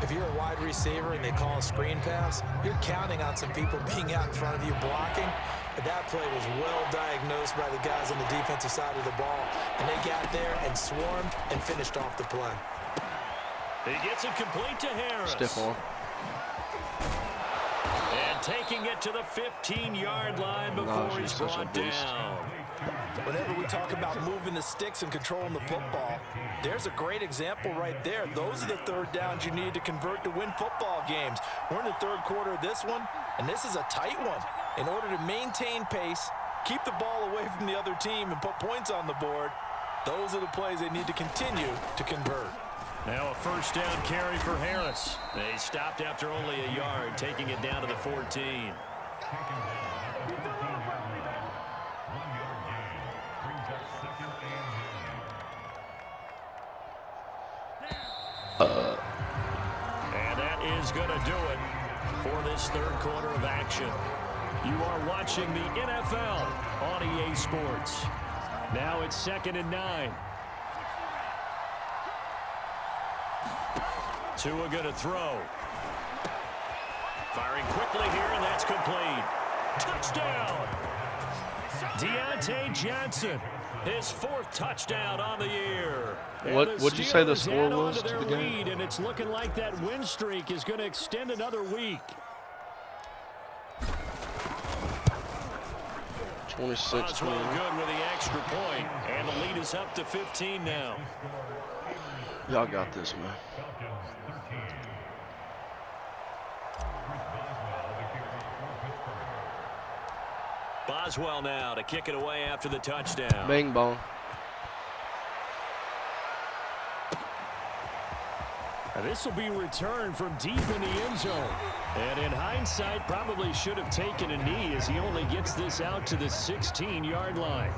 If you're a wide receiver and they call a screen pass, you're counting on some people being out in front of you blocking. But that play was well diagnosed by the guys on the defensive side of the ball. And they got there and swarmed and finished off the play. He gets it complete to Harris. Stiff arm. And taking it to the 15-yard line before he's brought down. Whenever we talk about moving the sticks and controlling the football, there's a great example right there. Those are the 3rd downs you need to convert to win football games. We're in the 3rd quarter of this one, and this is a tight one. In order to maintain pace, keep the ball away from the other team, and put points on the board, those are the plays they need to continue to convert. Now a 1st down carry for Harris. They stopped after only a yard, taking it down to the 14. And that is going to do it for this 3rd quarter of action. You are watching the NFL on EA Sports. Now it's 2nd and 9. Tua going to throw. Firing quickly here, and that's complete. Touchdown! Deontay Johnson, his 4th touchdown on the year. What'd you say the score was to the game? Lead, and it's looking like that win streak is going to extend another week. 26-21. Good with the extra point, and the lead is up to 15 now. Y'all got this, man. Boswell now to kick it away after the touchdown. Bing bong. This will be returned from deep in the end zone. And in hindsight, probably should have taken a knee as he only gets this out to the 16-yard line.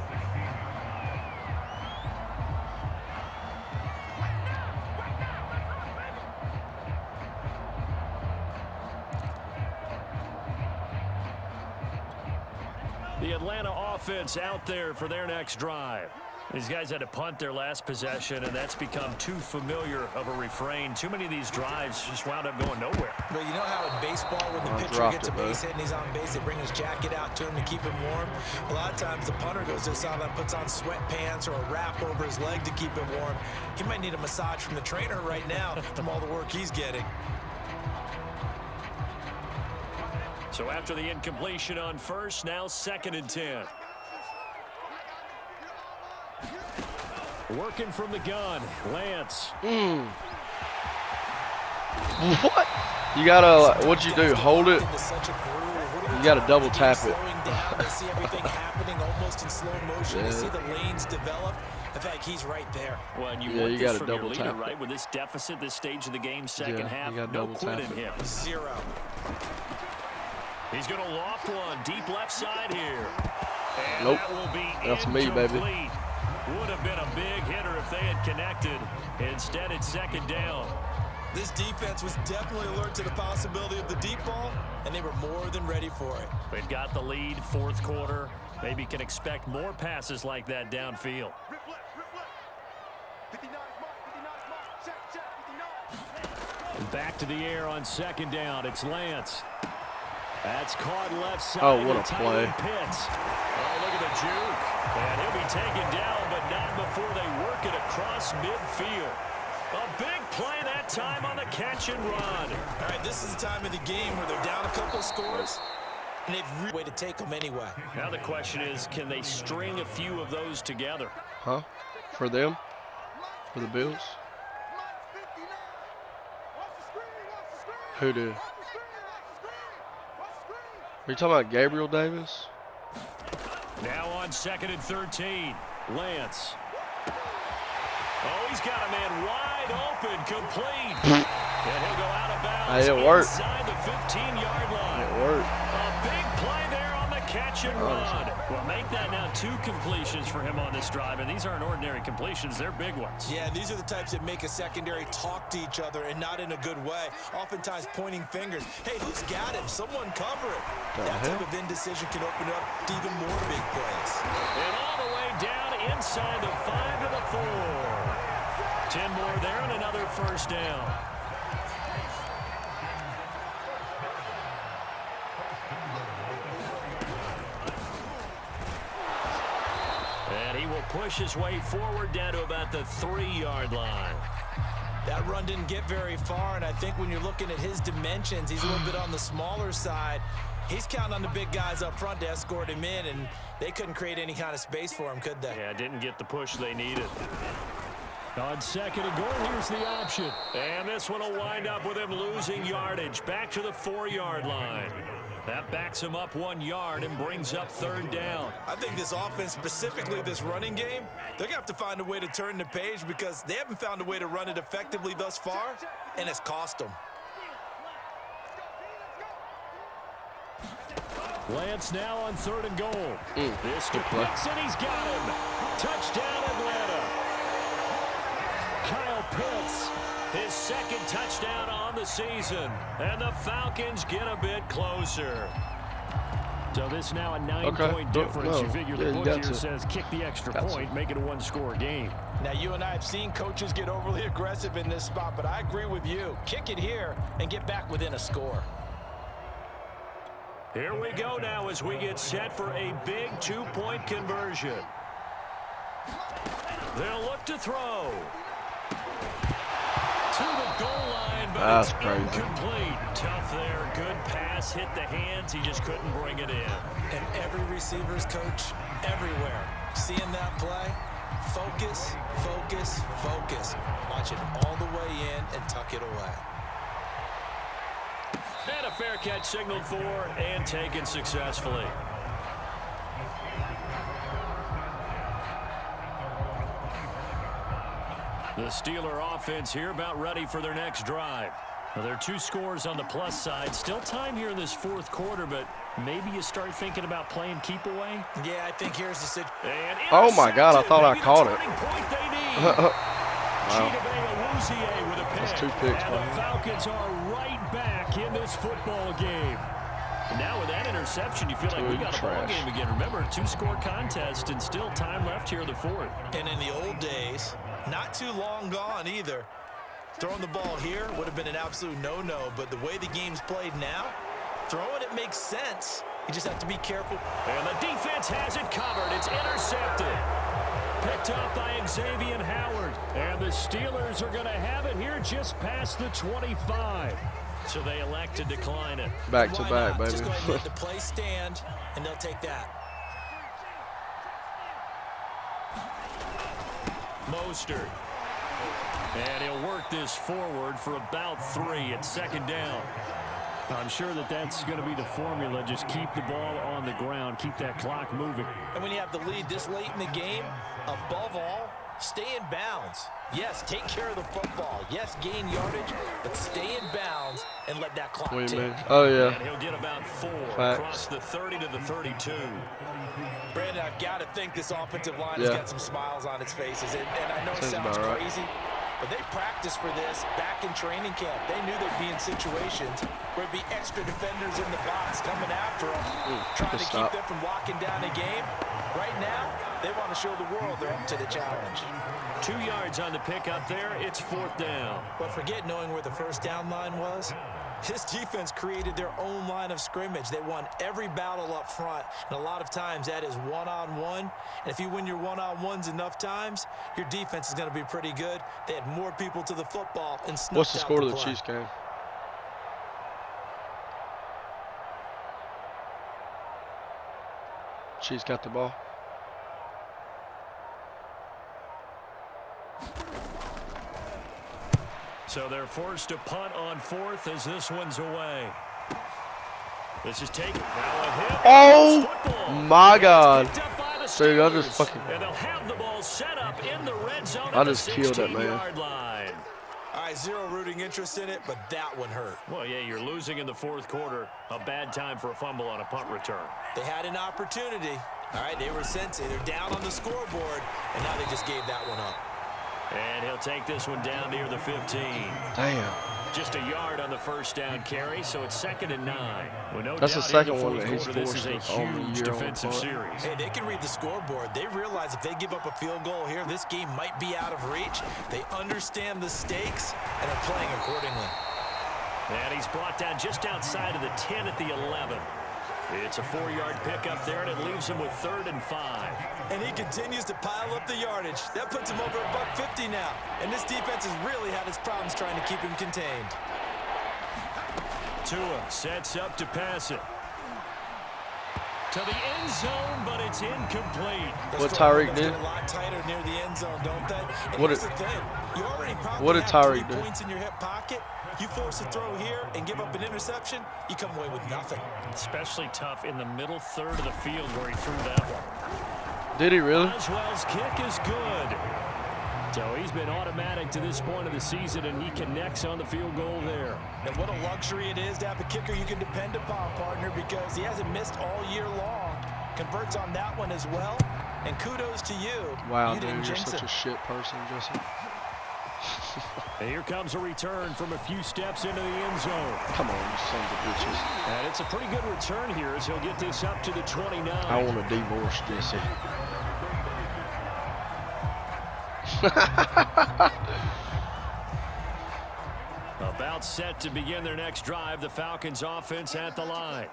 The Atlanta offense out there for their next drive. These guys had to punt their last possession, and that's become too familiar of a refrain. Too many of these drives just wound up going nowhere. But you know how in baseball, when the pitcher gets a base hit and he's on base, they bring his jacket out to him to keep him warm? A lot of times the punter goes to the sideline, puts on sweatpants or a wrap over his leg to keep him warm. He might need a massage from the trainer right now from all the work he's getting. So after the incompletion on 1st, now 2nd and 10. Working from the gun, Lance. What? You gotta, what'd you do? Hold it? You gotta double tap it. They see everything happening almost in slow motion. They see the lanes develop. In fact, he's right there. Well, and you want this from your leader, right? With this deficit, this stage of the game, second half, no quit in him. 0. He's going to loft one deep left side here. And nope. That will be that's me, baby. Would have been a big hitter if they had connected. Instead, it's 2nd down. This defense was definitely alert to the possibility of the deep ball, and they were more than ready for it. They've got the lead, 4th quarter. Maybe can expect more passes like that downfield. And back to the air on 2nd down. It's Lance. That's caught left side. Oh, what a play. Pitts. Oh, look at the juke. And he'll be taken down, but not before they work it across midfield. A big play that time on the catch and run. All right, this is the time of the game where they're down a couple scores, and they've really way to take them anyway. Now the question is, can they string a few of those together? Huh? For them? For the Bills? Who did? Are you talking about Gabriel Davis? Now on 2nd and 13, Lance. Oh, he's got a man wide open, complete. And he'll go out of bounds it worked. inside the 15-yard line. It worked. A big play there on the catch and run. Well, make that now 2 completions for him on this drive, and these aren't ordinary completions. They're big ones. Yeah, these are the types that make a secondary talk to each other and not in a good way. Oftentimes pointing fingers. Hey, who's got him? Someone cover it. That type of indecision can open up to even more big plays. And all the way down inside the 5 to the 4. 10 more there and another first down. And he will push his way forward down to about the 3-yard line. That run didn't get very far, and I think when you're looking at his dimensions, he's a little bit on the smaller side. He's counting on the big guys up front to escort him in, and they couldn't create any kind of space for him, could they? Yeah, didn't get the push they needed. On 2nd and goal, here's the option. And this one will wind up with him losing yardage. Back to the 4-yard line. That backs him up 1 yard and brings up 3rd down. I think this offense, specifically this running game, they're going to have to find a way to turn the page because they haven't found a way to run it effectively thus far, and it's cost them. Lance now on 3rd and goal. This completes, and he's got him. Touchdown, Atlanta. Kyle Pitts, his 2nd touchdown on the season. And the Falcons get a bit closer. So this now a 9-point difference. You figure the book here says kick the extra point, make it a 1-score game. Now, you and I have seen coaches get overly aggressive in this spot, but I agree with you. Kick it here and get back within a score. Here we go now as we get set for a big 2-point conversion. They'll look to throw. To the goal line, but it's incomplete. Tough there. Good pass. Hit the hands. He just couldn't bring it in. And every receiver's coach, everywhere, seeing that play, focus, focus, focus. Watch it all the way in and tuck it away. And a fair catch signaled for and taken successfully. The Steeler offense here about ready for their next drive. Now, there are 2 scores on the plus side. Still time here in this 4th quarter, but maybe you start thinking about playing keep away. Yeah, I think here's the situation. Oh, my God, I thought I caught it. Wow. That's 2 picks, and the Falcons are right back in this football game. And now with that interception, you feel like we got a ball game again. Remember, 2-score contest and still time left here in the 4th. And in the old days, not too long gone either, throwing the ball here would have been an absolute no-no. But the way the game's played now, throwing it makes sense. You just have to be careful. And the defense has it covered. It's intercepted. Picked up by Xavier Howard. And the Steelers are going to have it here just past the 25. So they elect to decline it. Back to back, baby. Just go ahead and let the play stand, and they'll take that. Mostert. And he'll work this forward for about 3 at 2nd down. I'm sure that that's going to be the formula. Just keep the ball on the ground. Keep that clock moving. And when you have the lead this late in the game, above all, stay in bounds. Yes, take care of the football. Yes, gain yardage, but stay in bounds and let that clock tick. Oh, yeah. And he'll get about 4 across the 30 to the 32. Brandon, I've got to think this offensive line has got some smiles on its faces. And I know it sounds crazy, but they practiced for this back in training camp. They knew they'd be in situations where it'd be extra defenders in the box coming after them, trying to keep them from locking down a game. Right now, they want to show the world they're up to the challenge. 2 yards on the pickup there. It's 4th down. But forget knowing where the first down line was. This defense created their own line of scrimmage. They won every battle up front, and a lot of times that is one-on-one. And if you win your one-on-ones enough times, your defense is going to be pretty good. They had more people to the football and snuffed out the play. What's the score of the Chiefs game? Chiefs got the ball. So they're forced to punt on 4th as this one's away. This is taken. Now a hit. Oh my God. Dude, I just fucking. And they'll have the ball set up in the red zone. I just killed that man. All try. Zero rooting interest in it, but that one hurt. Well, yeah, you're losing in the fourth quarter. A bad time for a fumble on a punt return. They had an opportunity. All right, they were sensing. They're down on the scoreboard, and now they just gave that one up. And he'll take this one down near the 15. Damn. Just a yard on the first down carry, so it's 2nd and 9. Well, no That's the doubt second in the one fourth that he's quarter, this is a forced on the huge year defensive on series. Hey, they can read the scoreboard. They realize if they give up a field goal here, this game might be out of reach. They understand the stakes and are playing accordingly. And he's brought down just outside of the 10 at the 11. It's a 4-yard pickup there, and it leaves him with 3rd and 5. And he continues to pile up the yardage. That puts him over $150 now. And this defense has really had its problems trying to keep him contained. Tua sets up to pass it. To the end zone, but it's incomplete. What Tyreek did? A lot tighter near the end zone, don't they? And what here's the thing. You already probably what did have Tyreek 3 do? points in your hip pocket. You force a throw here and give up an interception, you come away with nothing. Especially tough in the middle third of the field where he threw that one. Did he really? Oswell's kick is good. So he's been automatic to this point of the season, and he connects on the field goal there. And what a luxury it is to have a kicker you can depend upon, partner, because he hasn't missed all year long. Converts on that one as well, and kudos to you. Wow, you dude, you're such a shit person, Jesse. And here comes a return from a few steps into the end zone. Come on, you sons of bitches. And it's a pretty good return here as he'll get this up to the 29. I want a divorce, Jesse. About set to begin their next drive, the Falcons offense at the line.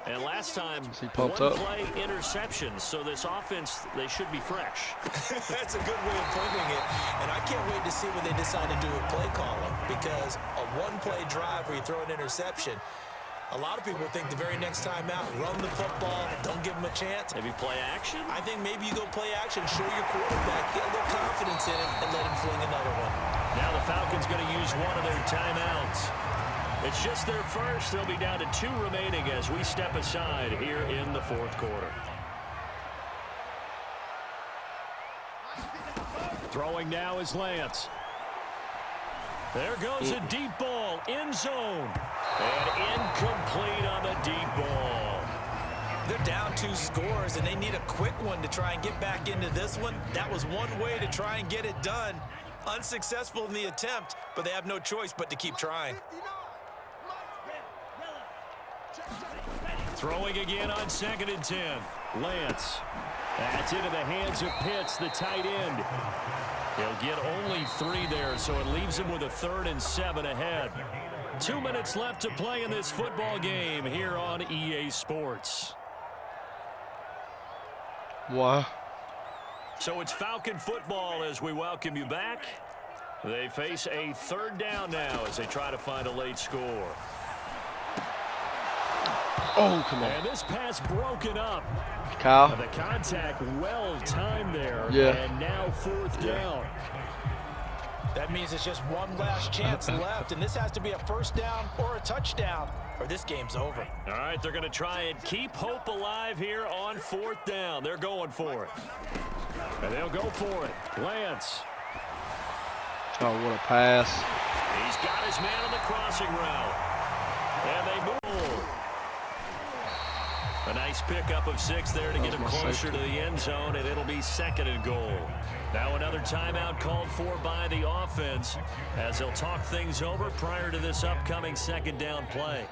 And last time, one play interceptions, so this offense, they should be fresh. That's a good way of putting it. And I can't wait to see what they decide to do with play calling, because a one-play drive where you throw an interception, a lot of people think the very next time out, run the football, don't give them a chance. Maybe play action? I think maybe you go play action, show your quarterback, get a little confidence in him, and let him fling another one. Now the Falcons going to use one of their timeouts. It's just their first. They'll be down to 2 remaining as we step aside here in the fourth quarter. Throwing now is Lance. There goes a deep ball, end zone. And incomplete on the deep ball. They're down 2 scores, and they need a quick one to try and get back into this one. That was one way to try and get it done. Unsuccessful in the attempt, but they have no choice but to keep trying. Throwing again on 2nd and 10. Lance. That's into the hands of Pitts, the tight end. He'll get only 3 there, so it leaves him with a 3rd and 7 ahead. 2 minutes left to play in this football game here on EA Sports. Wow. So it's Falcon football as we welcome you back. They face a 3rd down now as they try to find a late score. Oh, come on. And this pass broken up. Kyle. The contact well timed there. Yeah. And now 4th down. That means it's just one last chance left, and this has to be a 1st down or a touchdown, or this game's over. All right, they're going to try and keep hope alive here on 4th down. They're going for it. And they'll go for it. Lance. Oh, what a pass. He's got his man on the crossing route. And they move. A nice pickup of 6 there to get him closer to the end zone, and it'll be 2nd and goal. Now another timeout called for by the offense as they'll talk things over prior to this upcoming 2nd down play.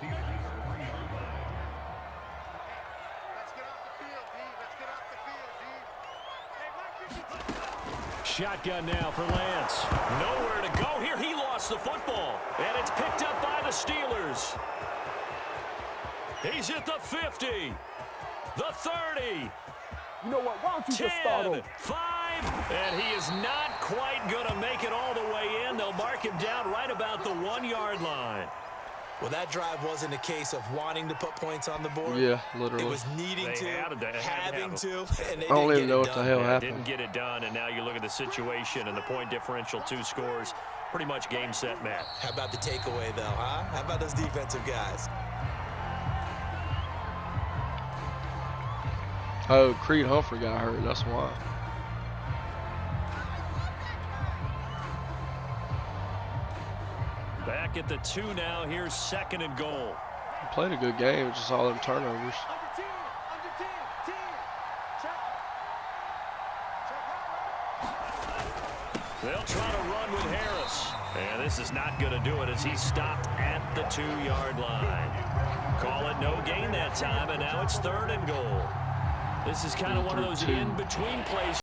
Shotgun now for Lance. Nowhere to go here. He lost the football, and it's picked up by the Steelers. He's at the 50, the 30. You know what? Why don't you 10, just start over? 5, and he is not quite going to make it all the way in. They'll mark him down right about the 1-yard line. Well, that drive wasn't a case of wanting to put points on the board. Yeah, literally. It was needing They to, having to, and they I don't didn't even get know it what done. the hell They happened. didn't get it done, and now you look at the situation and the point differential, 2 scores, pretty much game, set, match. How about the takeaway, though, huh? How about those defensive guys? Oh, Creed Humphrey got hurt. That's why. Back at the 2 now. Here's 2nd and goal. Played a good game, just all them turnovers. They'll try to run with Harris. And this is not going to do it as he's stopped at the 2-yard line. Call it no gain that time, and now it's 3rd and goal. This is kind of one of those in-between plays.